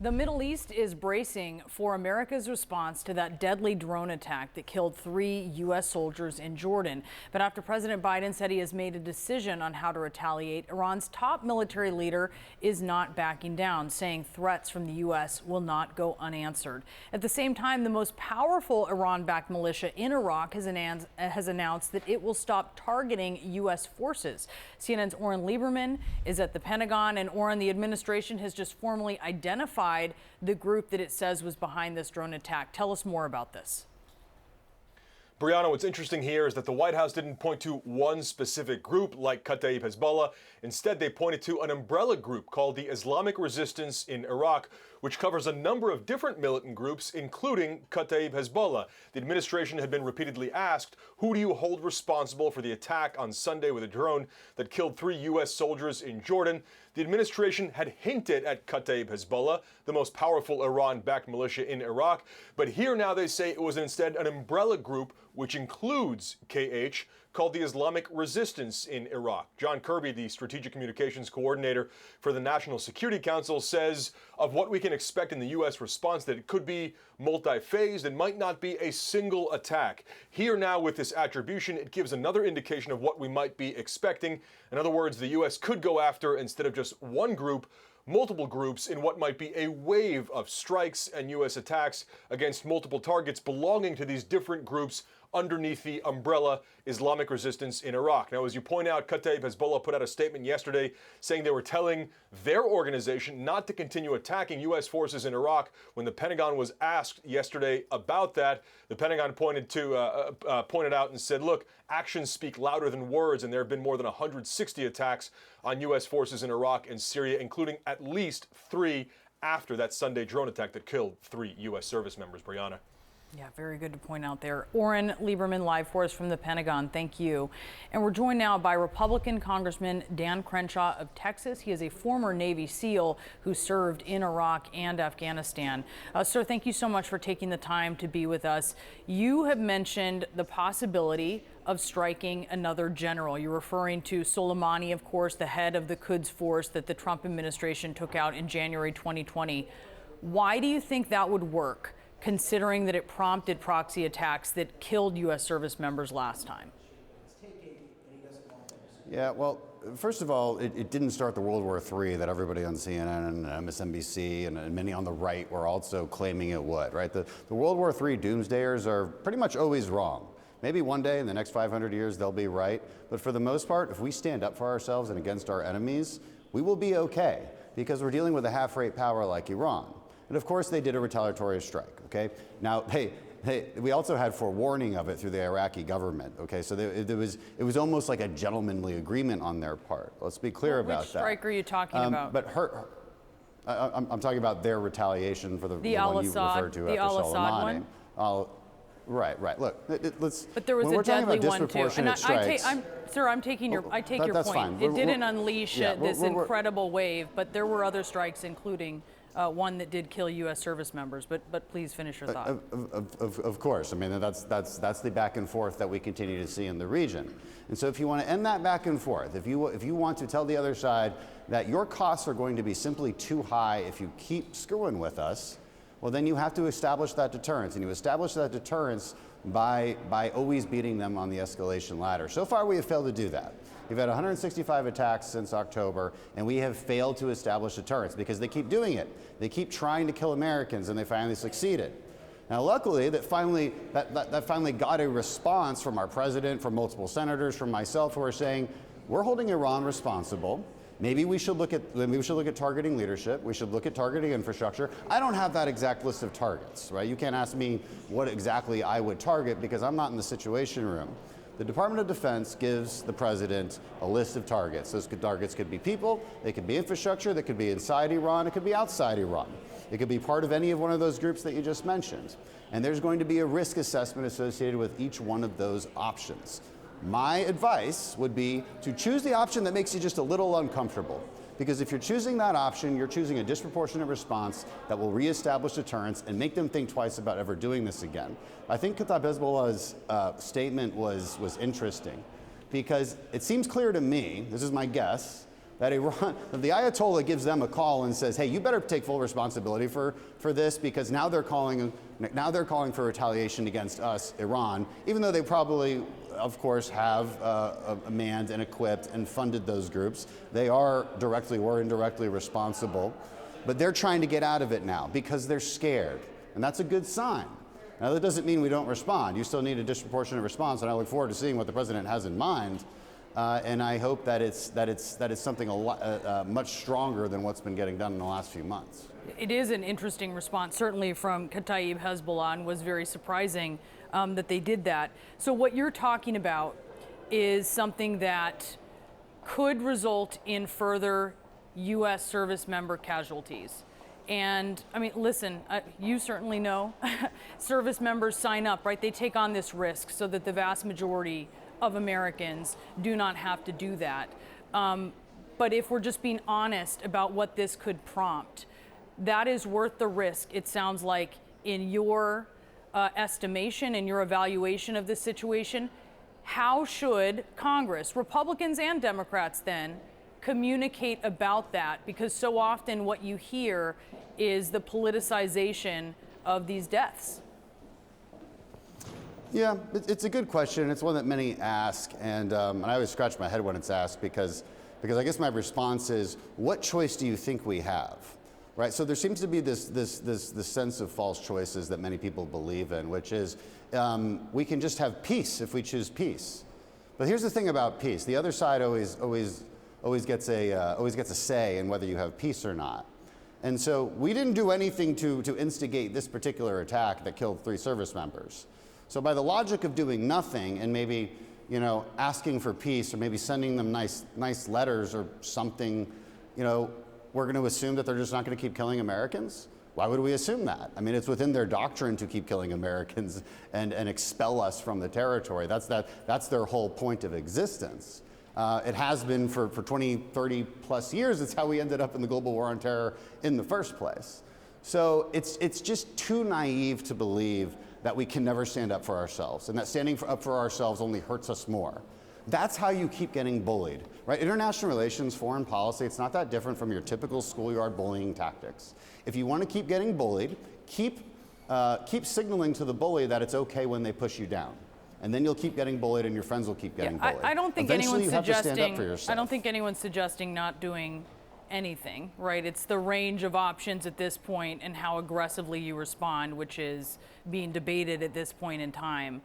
The Middle East is bracing for America's response to that deadly drone attack that killed 3 U.S. soldiers in Jordan. But after President Biden said he has made a decision on how to retaliate, Iran's top military leader is not backing down, saying threats from the U.S. will not go unanswered. At the same time, the most powerful Iran-backed militia in Iraq has announced that it will stop targeting U.S. forces. CNN's Oren Liebermann is at the Pentagon, and Oren, the administration has just formally identified the group that it says was behind this drone attack. Tell us more about this. Brianna, what's interesting here is that the White House didn't point to one specific group like Kataib Hezbollah. Instead, they pointed to an umbrella group called the Islamic Resistance in Iraq, which covers a number of different militant groups, including Kataib Hezbollah. The administration had been repeatedly asked, who do you hold responsible for the attack on Sunday with a drone that killed 3 U.S. soldiers in Jordan? The administration had hinted at Kataib Hezbollah, the most powerful Iran-backed militia in Iraq. But here now they say it was instead an umbrella group which includes KH, called the Islamic Resistance in Iraq. John Kirby, the strategic communications coordinator for the National Security Council, says of what we can expect in the U.S. response that it could be multi-phased and might not be a single attack. Here now with this attribution, it gives another indication of what we might be expecting. In other words, the U.S. could go after, instead of just one group, multiple groups in what might be a wave of strikes and U.S. attacks against multiple targets belonging to these different groups underneath the umbrella Islamic Resistance in Iraq. Now, as you point out, Kataib Hezbollah put out a statement yesterday saying they were telling their organization not to continue attacking U.S. forces in Iraq. When the Pentagon was asked yesterday about that, the Pentagon pointed out and said, look, actions speak louder than words, and there have been more than 160 attacks on U.S. forces in Iraq and Syria, including at least 3 after that Sunday drone attack that killed 3 U.S. service members. Brianna. Yeah, very good to point out there. Oren Liebermann live for us from the Pentagon. Thank you. And we're joined now by Republican Congressman Dan Crenshaw of Texas. He is a former Navy SEAL who served in Iraq and Afghanistan. Sir, thank you so much for taking the time to be with us. You have mentioned the possibility of striking another general. You're referring to Soleimani, of course, the head of the Quds Force that the Trump administration took out in January 2020. Why do you think that would work, considering that it prompted proxy attacks that killed U.S. service members last time? Yeah, well, first of all, it didn't start the World War III that everybody on CNN and MSNBC and many on the right were also claiming it would, right? The World War III doomsdayers are pretty much always wrong. Maybe one day in the next 500 years they'll be right, but for the most part, if we stand up for ourselves and against our enemies, we will be okay, because we're dealing with a half-rate power like Iran. And of course they did a retaliatory strike, okay? Now, we also had forewarning of it through the Iraqi government, okay? So it was almost like a gentlemanly agreement on their part. Let's be clear about that. Which strike are you talking about? But I'm talking about their retaliation for the one you referred to after Soleimani. Right. Look, let's. But there was a deadly one too. And I take your point. Fine. It didn't unleash this incredible wave, but there were other strikes, including one that did kill U.S. service members. But please finish your thought. Of course. I mean, that's the back and forth that we continue to see in the region. And so if you want to end that back and forth, if you want to tell the other side that your costs are going to be simply too high if you keep screwing with us, well, then you have to establish that deterrence. And you establish that deterrence by always beating them on the escalation ladder. So far, we have failed to do that. We've had 165 attacks since October, and we have failed to establish deterrence because they keep doing it. They keep trying to kill Americans, and they finally succeeded. Now, luckily, that finally got a response from our president, from multiple senators, from myself, who are saying, we're holding Iran responsible. Maybe we should look at targeting leadership. We should look at targeting infrastructure. I don't have that exact list of targets, right? You can't ask me what exactly I would target because I'm not in the Situation Room. The Department of Defense gives the president a list of targets. Those targets could be people, they could be infrastructure, they could be inside Iran, it could be outside Iran. It could be part of any of one of those groups that you just mentioned. And there's going to be a risk assessment associated with each one of those options. My advice would be to choose the option that makes you just a little uncomfortable. Because if you're choosing that option, you're choosing a disproportionate response that will reestablish deterrence and make them think twice about ever doing this again. I think Kataib Hezbollah's statement was interesting because it seems clear to me, this is my guess, that Iran, the Ayatollah gives them a call and says, hey, you better take full responsibility for this, because now they're calling for retaliation against us, Iran, even though they probably, of course, have manned and equipped and funded those groups. They are directly or indirectly responsible, but they're trying to get out of it now because they're scared, and that's a good sign. Now, that doesn't mean we don't respond. You still need a disproportionate response, and I look forward to seeing what the president has in mind. And I hope that it's something much stronger than what's been getting done in the last few months. It is an interesting response, certainly from Kataib Hezbollah, and was very surprising that they did that. So what you're talking about is something that could result in further U.S. service member casualties. And I mean, listen, you certainly know service members sign up, right? They take on this risk so that the vast majority of Americans do not have to do that. But if we're just being honest about what this could prompt, that is worth the risk, it sounds like, in your estimation and your evaluation of this situation. How should Congress, Republicans and Democrats, then communicate about that? Because so often what you hear is the politicization of these deaths. Yeah, it's a good question. It's one that many ask, and I always scratch my head when it's asked because I guess my response is, what choice do you think we have? Right? So there seems to be this sense of false choices that many people believe in, which is we can just have peace if we choose peace. But here's the thing about peace: the other side always gets a say in whether you have peace or not. And so we didn't do anything to instigate this particular attack that killed 3 service members. So by the logic of doing nothing and maybe, asking for peace or maybe sending them nice letters or something, we're going to assume that they're just not going to keep killing Americans? Why would we assume that? I mean, it's within their doctrine to keep killing Americans and expel us from the territory. That's their whole point of existence. It has been for 20, 30 plus years. It's how we ended up in the global war on terror in the first place. So it's just too naive to believe that we can never stand up for ourselves, and that standing up for ourselves only hurts us more. That's how you keep getting bullied, right? International relations, foreign policy, it's not that different from your typical schoolyard bullying tactics. If you want to keep getting bullied, keep signaling to the bully that it's okay when they push you down. And then you'll keep getting bullied, and your friends will keep getting bullied. I don't think Eventually, anyone's you have to stand up suggesting. for yourself. I don't think anyone's suggesting not doing anything, right? It's the range of options at this point and how aggressively you respond, which is being debated at this point in time.